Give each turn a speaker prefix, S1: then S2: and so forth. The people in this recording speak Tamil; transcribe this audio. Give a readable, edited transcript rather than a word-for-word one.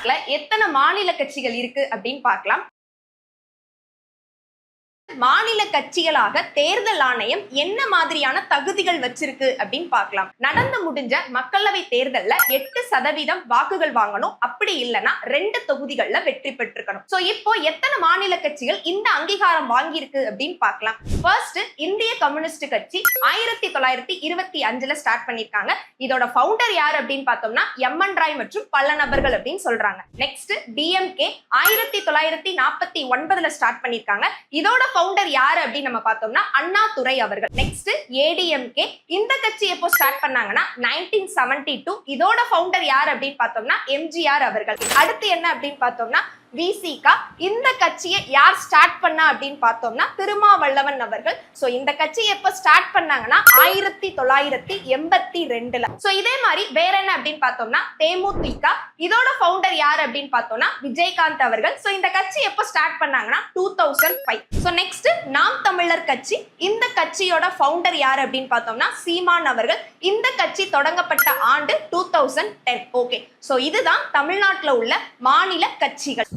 S1: தமிழ்நாட்டுல எத்தனை மாநில கட்சிகள் இருக்கு அப்படின்னு பார்க்கலாம். மாநில கட்சிகளாக தேர்தல் ஆணையம் என்ன மாதிரியான தகுதிகள் வச்சிருக்கு அப்படின்னு பார்க்கலாம். நடந்து முடிஞ்ச மக்களவை தேர்தல்ல 8% வாக்குகள் வாங்கணும். அப்படி இல்லைன்னா 2 தொகுதிகள்ல வெற்றி பெற்றிருக்கணும். சோ இப்போ எத்தனை மாநில கட்சிகள் இந்த அங்கீகாரம் வாங்கியிருக்கு அப்படின்னு பார்க்கலாம். ஃபர்ஸ்ட் இந்திய கம்யூனிஸ்ட் கட்சி 1925ல ஸ்டார்ட் பண்ணிருக்காங்க. இதோட ஃபவுண்டர் யார் அப்படின்னு பார்த்தோம்னா எம்என் ராய் மற்றும் பல நபர்கள் அப்படின்னு சொல்றாங்க. நெக்ஸ்ட் டிஎம்கே 1949ல ஸ்டார்ட் பண்ணிருக்காங்க. இதோட ஃபவுண்டர் யாரு அப்படின்னு நம்ம பார்த்தோம்னா அண்ணாதுரை அவர்கள். நெக்ஸ்ட் ஏடிஎம்கே, இந்த கட்சி எப்போ ஸ்டார்ட் பண்ணாங்கன்னா 1972. இதோட ஃபவுண்டர் யார் அப்படின்னு பார்த்தோம்னா எம்ஜிஆர் அவர்கள். அடுத்து என்ன அப்படின்னு பார்த்தோம்னா விசிகா, இந்த கட்சியை யார் ஸ்டார்ட் பண்ணா அப்படின்னு பார்த்தோம்னா திருமாவளவன் அவர்கள். சோ இந்த கட்சி எப்ப ஸ்டார்ட் பண்ணாங்கன்னா 1982ல. சோ இதே மாதிரி வேற என்ன அப்படின்னு பார்த்தோம்னா தேமுதிக, இதோட ஃபவுண்டர் யார் அப்படின்னு பார்த்தோம்னா விஜயகாந்த் அவர்கள். சோ இந்த கட்சி எப்ப ஸ்டார்ட் பண்ணாங்கன்னா 2005. சோ நெக்ஸ்ட் நாம் தமிழர் கட்சி, இந்த கட்சியோட ஃபவுண்டர் யார் அப்படின்னு பார்த்தோம்னா சீமான் அவர்கள். இந்த கட்சி தொடங்கப்பட்ட ஆண்டு 2010. ஓகே, சோ இதுதான் தமிழ்நாட்டுல உள்ள மாநில கட்சிகள்.